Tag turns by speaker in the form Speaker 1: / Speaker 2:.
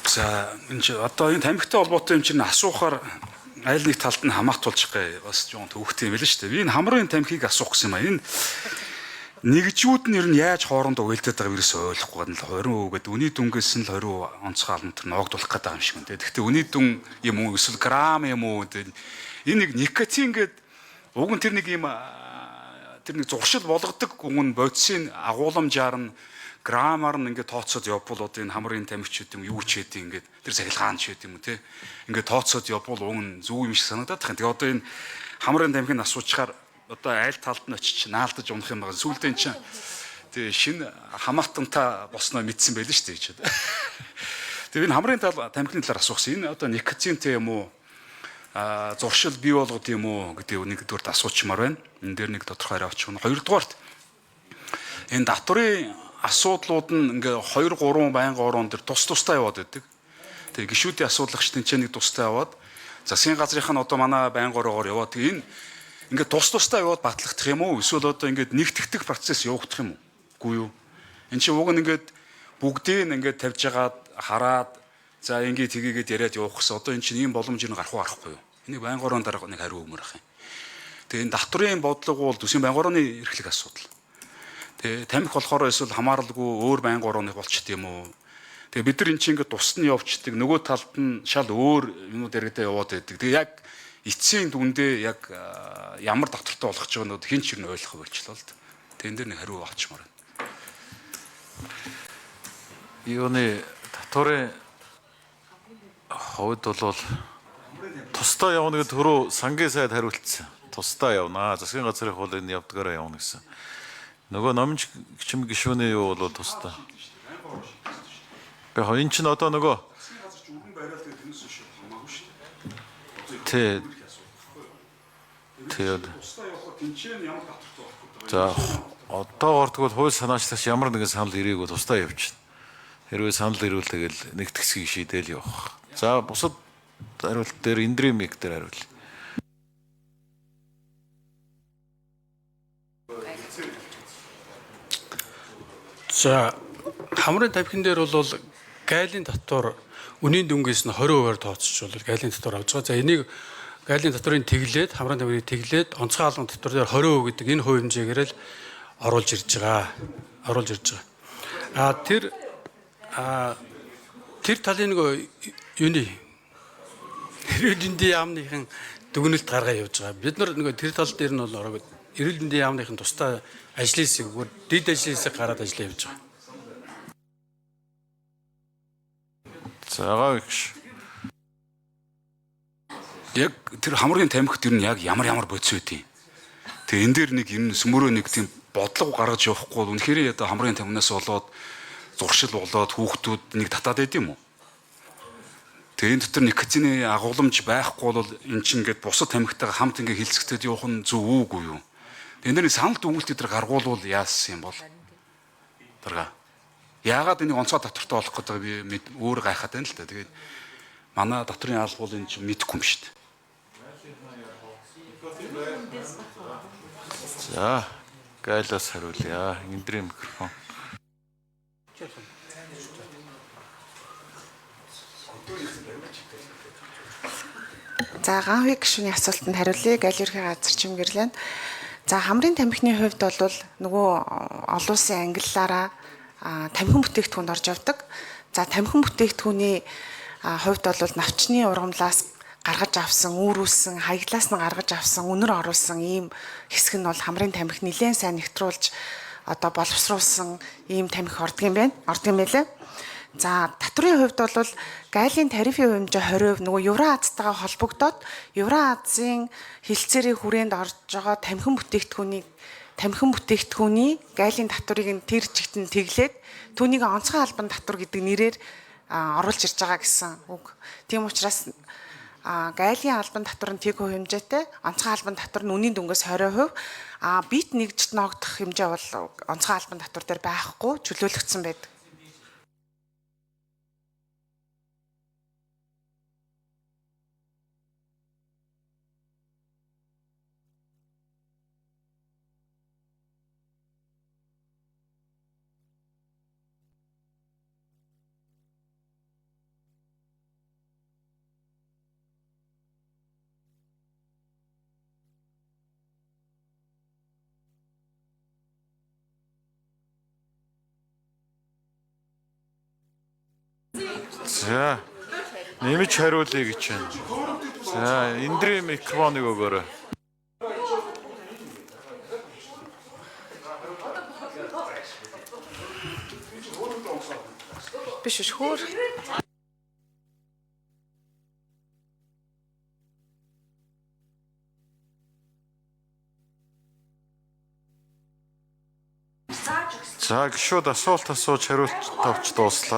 Speaker 1: За энэ одоо энэ тамхитай холбоотой юм чинь асуухаар аль нэг талд нь хамаатуулчих гээ бас жоон төвхтэй юм байл шүү дээ. Би энэ хамрын тамхиг асуух гэсэн юм а. Энэ нэгжүүд нь ер нь яаж хоорондоо уялдаад байгааг ерөөсөй ойлгохгүй байна л 20% гэдэг үний дүнгээс нь л 20% онцгой алмт төр ногдуулах гэдэг юм шиг байна. Тэгэхдээ үний дүн юм уу эсвэл грамм юм уу энэ нэг никотин гэдэг уг нь тэр нэг зуршил болгодог гүн бодисын агуулмжаар нь граммаар нь ингээд тооцоод явбал одоо энэ хамрын тамхичуд юм юу ч хэдий ингээд тэр сахилгаан ч хэдий юм те ингээд тооцоод явбал уг нь зөв юм шиг санагдаад тахын. Тэгээ одоо энэ хамрын тамхиг асуучаар одоо айл талд нь очиж наалдаж унах юм байгаа. Сүүлдээ чинь тэгээ шинэ хамаатантай босноо мэдсэн байл шүү дээ гэж. Тэгээ энэ хамрын тамхины талаар асуусан. Энэ одоо никотинтэй юм уу зуршил бий болгоод юм уу гэдэг нэг дүрд асуучмаар байна. Энэ дээр нэг тодорхой хариу очих нь. Хоёрдугаарт энэ татврын асуудлууд нь ингээ 2 3 байнгын орон дээр тусдаа яваад байдаг. Тэгээ гишүүдийн асуудлагч тэнцээ нэг тусдаа яваад засгийн газрынх нь одоо манай байнгын ороогоор яваад энэ ингээ тусдаа яваад батлагдах юм уу? Эсвэл одоо ингээ нэгтгэх процесс явагдах юм уу? Үгүй юу. Энд чинь уг нь ингээд бүгдийг ингээд тавьж агаад хараад за ингээ тгийгээд яриад явах гэсэн. Одоо эн чинь ийм боломж нь гарах уу гарахгүй юу? Энийг байнгын орон дараа нэг хариу өгмөр ах юм. Тэгээ энэ татврын бодлого бол төсвийн байнгын орны эрхлэг асуудал. Тэгээ тамхи болохоор эсвэл хамааралгүй өөр байнгын орооны болчт юм уу. Тэгээ бид нар эн чинь ингээд тусад нь явчихдаг нөгөө талд нь шал өөр юмуд яриадаа яваад байдаг. Тэгээ яг эцсийн дүндээ яг ямар татвартай болох ч байгаанууд хин ч юм ойлгох болчлоо л да. Тэгээ энэ дэр нэг хариу авчмаар байна.
Speaker 2: Юуны татврын хувьд бол тусдаа явна гэдэг түрүү сангийн сайд хариулцсан. Тусдаа явна. Засгийн газрын хуулийг явдгаараа явна гэсэн. Нөгөө номч гिचм гишүүний юу бол тусдаа. Тэгэхээр энэ чинь одоо нөгөө Тэ. За одоо гортгол хууль санаачлагч ямар нэгэн санал ирээгүй тусдаа явчихна. Хэрвээ санал ирвэл тэгэл нэгтгэсгийг шийдээл явах. За бусад хариулт дээр эндремик дээр хариул.
Speaker 3: За хамрын тамхин дээр бол гайлын татвар үнийн дүнгээс нь 20%-аар тооцож бол гайлын татвар авч байгаа. За энийг гайлын татврын тэглээд хамрын тамхины тэглээд онцгой албан татвар дээр 20% гэдэг энэ хувь хэмжээгээр л оруулж ирж байгаа. Тэр талын нэг юуны эрүүл мэндийн яамныхын дүгнэлт гаргаа явж байгаа. Бид нар нэг тэр тал дээр нь бол ороод эрүүл мэндийн яамныхын тусдаа ажлын хэсэг дэд ажлын хэсэг гараад ажиллаа явж байгаа.
Speaker 2: За гайхш.
Speaker 1: Яг тэр хамрын тамхит ер нь яг ямар бодис байдیں۔ Тэгээ энэ дээр нэг энэ сүмөрөө нэг тийм бодлого гаргаж явахгүй бол үнэхээр одоо хамрын тамхинаас болоод зуршил болоод хүүхдүүд нэг татаад байд юм уу? Тэгээ энэ дотор никотины агуулмж байхгүй бол эн чинь ингээд бусад тамхитайгаа хамт ингээд хилцэгдээд явах нь зөв үгүй юу? Энэ дээр санал дүгнэлт дээр гаргуулвал яасан юм бол? Дарга. Яагаад энийг онцгой татвартай болох гэдэг би өөр гайхаад байна л да. Тэгээд манай татврын албал энэ чинь мэдэхгүй юм шүү дээ.
Speaker 2: За гайлаас хариулъя. Эндрийн микрофон.
Speaker 4: За ганхи гишүүний асуултанд хариулъя. Гайл ерхий газар чимгэрлэн. За хамрын тамхины хувьд бол нөгөө олон улсын ангиллаараа тамхин бүтээгдэхүүнд орж явдаг. За тамхин бүтээгдэхүүний хувьд бол навчны ургамлаас гаргаж авсан, үүрүүлсэн, хаяглаас нь гаргаж авсан, үнэр оруулсан ийм хэсэг нь бол хамрын тамхи нэлээд сайн нэвтрүүлж одоо боловсруулсан ийм тамхи ордог юм байлээ. За татврын хувьд бол гайлын тарифын хэмжээ 20% нөгөө Евразтайгаа холбогдоод Евразийн хилцээрийн хүрээнд орж байгаа тамхин бүтээгдэхүүний гайлын татврыг нь тэр чигт нь тэглээд түүнийг онцгой албан татвар гэдэг нэрээр оруулж ирж байгаа гэсэн үг. Тийм учраас гайлын албан татвар нь тэг хувь хэмжээтэй, онцгой албан татвар нь үнийн дүнгээс 20%, бит нэгжт ногдох хэмжээ бол онцгой албан татвар дээр байхгүй чөлөөлөгдсөн байдаг.
Speaker 2: За. Нэмж хариулъя гэж байна. За, эндрийн микрофоныг өгөөрэй.
Speaker 4: Биш биш хөөр.
Speaker 2: За, гişүүд асуулт асууж хариулт авч дууслаа.